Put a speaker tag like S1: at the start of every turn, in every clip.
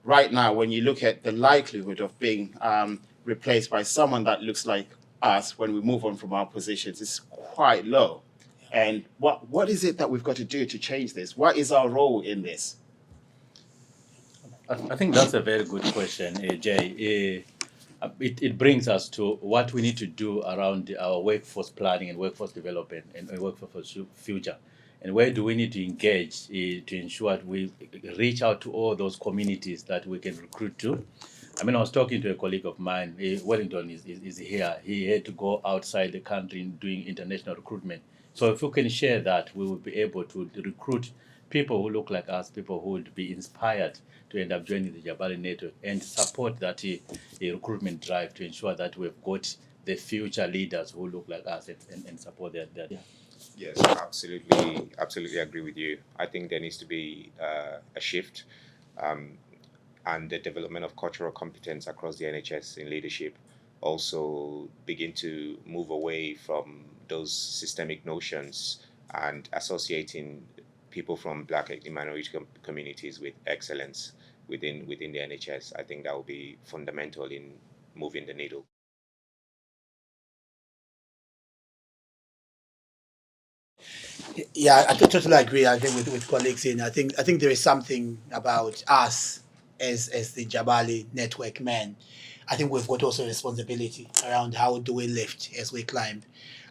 S1: right now, when you look at the likelihood of being replaced by someone that looks like us when we move on from our positions, is quite low. And what is it that we've got to do to change this? What is our role in this?
S2: I think that's a very good question, Jay. It brings us to what we need to do around our workforce planning and workforce development and workforce future. And where do we need to engage to ensure that we reach out to all those communities that we can recruit to? I mean, I was talking to a colleague of mine. Wellington is here. He had to go outside the country doing international recruitment. So if we can share that, we will be able to recruit people who look like us, people who would be inspired to end up joining the Jabali network and support that recruitment drive to ensure that we've got the future leaders who look like us and support their.
S3: Yes, absolutely agree with you. I think there needs to be a shift and the development of cultural competence across the NHS in leadership. Also, begin to move away from those systemic notions and associating people from Black and minority communities with excellence within the NHS. I think that will be fundamental in moving the needle.
S4: Yeah, I totally agree. I think with colleagues in, I think there is something about us as the Jabali network men. I think we've got also responsibility around how do we lift as we climb.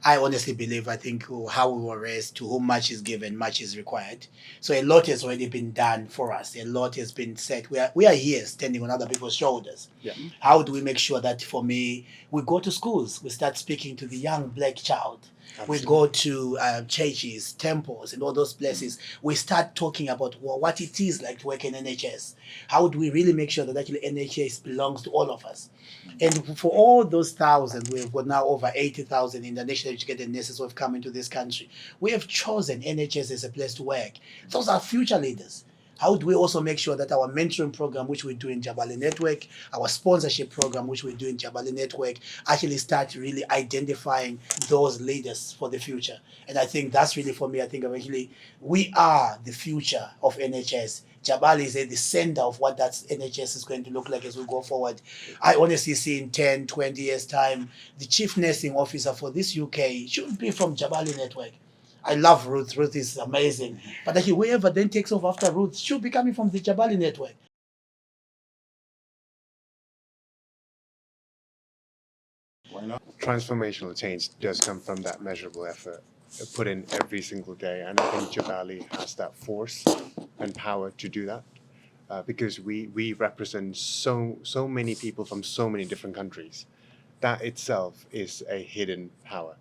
S4: I honestly believe I think how we were raised, to whom much is given, much is required. So a lot has already been done for us. A lot has been said. We are here standing on other people's shoulders.
S2: Yeah.
S4: How do we make sure that, for me, we go to schools, we start speaking to the young black child. We go to churches, temples, and all those places. We start talking about what it is like to work in NHS. How do we really make sure that actually NHS belongs to all of us? And for all those thousands, we've got now over 80,000 international educated nurses who have come into this country. We have chosen NHS as a place to work. Those are future leaders. How do we also make sure that our mentoring program, which we do in Jabali Network, our sponsorship program, which we do in Jabali Network, actually start really identifying those leaders for the future? And I think that's really, for me, I think actually we are the future of NHS. Jabali is at the center of what that NHS is going to look like as we go forward. I honestly see in 10, 20 years' time, the chief nursing officer for this UK should be from Jabali Network. I love Ruth. Ruth is amazing. But actually, whoever then takes over after Ruth should be coming from the Jabali network.
S1: Why not?
S5: Transformational change does come from that measurable effort put in every single day. And I think Jabali has that force and power to do that. Because we represent so many people from so many different countries. That itself is a hidden power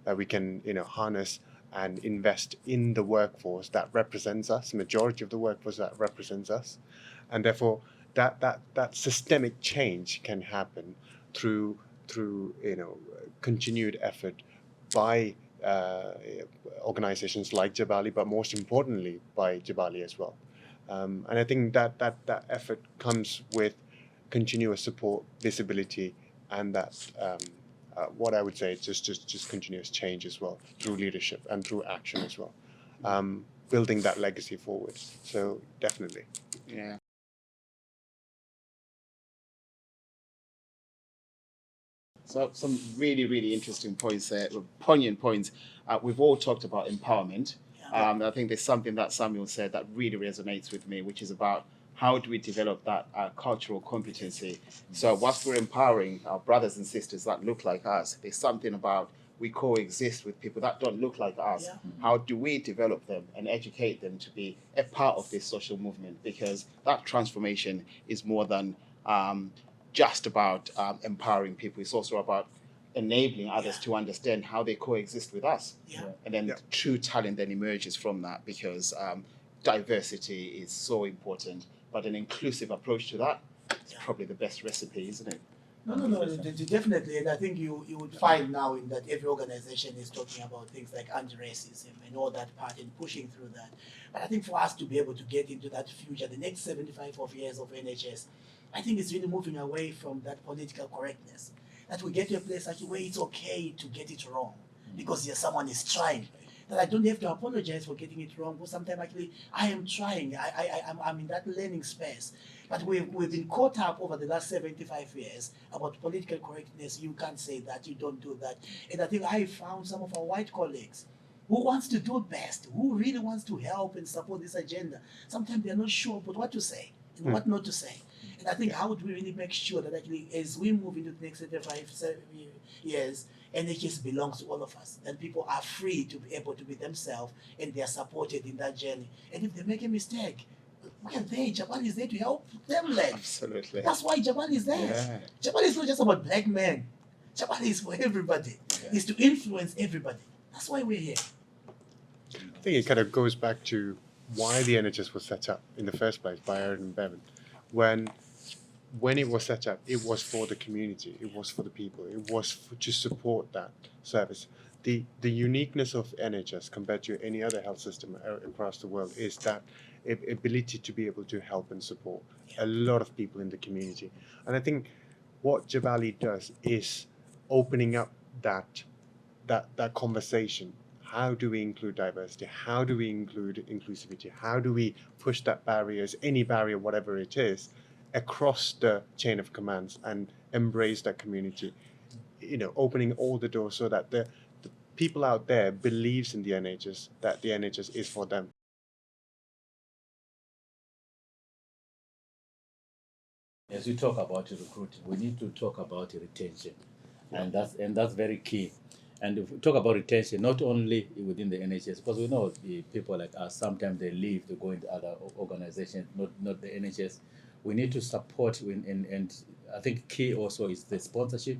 S5: that we can harness and invest in the workforce that represents us, majority of the workforce that represents us. And therefore that systemic change can happen through continued effort by organizations like Jabali, but most importantly by Jabali as well. And I think that effort comes with continuous support, visibility, and that what I would say is just continuous change as well, through leadership and through action as well, building that legacy forward. So definitely.
S1: Yeah. So some really, really interesting points there, poignant points. We've all talked about empowerment. I think there's something that Samuel said that really resonates with me, which is about how do we develop that cultural competency. So whilst we're empowering our brothers and sisters that look like us, there's something about we coexist with people that don't look like us.
S4: Yeah.
S1: How do we develop them and educate them to be a part of this social movement? Because that transformation is more than just about empowering people. It's also about enabling others to understand how they coexist with us.
S4: Yeah.
S1: And then true talent then emerges from that, because diversity is so important. But an inclusive approach to that is probably the best recipe, isn't it?
S4: No, definitely. And I think you would find now in that every organization is talking about things like anti-racism and all that part and pushing through that. But I think for us to be able to get into that future, the next 75 of years of NHS, I think it's really moving away from that political correctness. That we get to a place actually where it's okay to get it wrong because someone is trying. that I don't have to apologize for getting it wrong, because sometimes actually I am trying. I'm in that learning space. But we've been caught up over the last 75 years about political correctness. You can't say that, you don't do that. And I think I found some of our white colleagues who wants to do best, who really wants to help and support this agenda. Sometimes they're not sure about what to say and what not to say. And I think how would we really make sure that actually as we move into the next 75 years, NHS belongs to all of us, and people are free to be able to be themselves and they are supported in that journey. And if they make a mistake, why are they? Jabali is there to help them learn.
S1: Absolutely.
S4: That's why Jabali is there.
S1: Yeah.
S4: Jabali is not just about black men. Jabali is for everybody.
S1: Yeah.
S4: It's to influence everybody. That's why we're here.
S5: I think it kind of goes back to why the NHS was set up in the first place by Aaron and Bevan. When it was set up, it was for the community, it was for the people, it was to support that service. The uniqueness of NHS compared to any other health system across the world is that ability to be able to help and support a lot of people in the community. And I think what Jabali does is opening up that conversation. How do we include diversity? How do we include inclusivity? How do we push that barriers, any barrier, whatever it is, across the chain of commands and embrace that community? You know, opening all the doors so that the people out there believes in the NHS, that the NHS is for them.
S2: As we talk about recruiting, we need to talk about retention, and that's very key. And if we talk about retention, not only within the NHS, because we know the people like us, sometimes they leave to go into other organizations, not the NHS. We need to support, and I think key also is the sponsorship.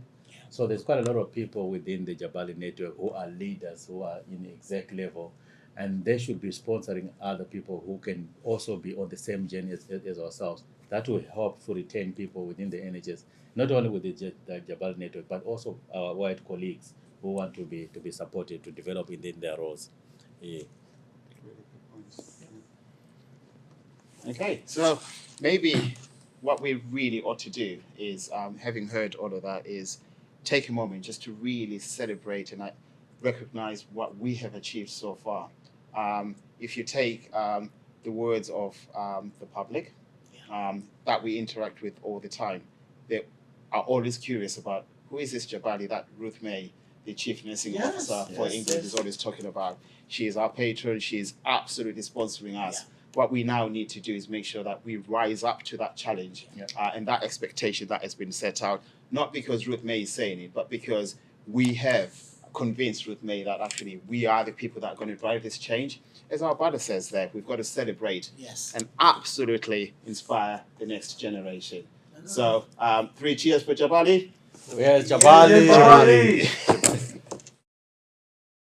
S2: So there's quite a lot of people within the Jabali network who are leaders, who are in the exec level, and they should be sponsoring other people who can also be on the same journey as ourselves. That will help to retain people within the NHS, not only with the Jabali network, but also our white colleagues who want to be supported to develop within their roles. Yeah.
S1: Okay, so maybe what we really ought to do is, having heard all of that, is take a moment just to really celebrate and recognize what we have achieved so far. If you take the words of the public that we interact with all the time, they are always curious about who is this Jabali that Ruth May, the Chief Nursing Officer for England, is always talking about. She is our patron, she is absolutely sponsoring us.
S4: Yeah.
S1: What we now need to do is make sure that we rise up to that challenge and that expectation that has been set out, not because Ruth May is saying it, but because we have convinced Ruth May that actually we are the people that are going to drive this change. As our brother says there, we've got to celebrate and absolutely inspire the next generation. So 3 cheers for Jabali.
S2: Yes, Jabali.
S4: Jabali.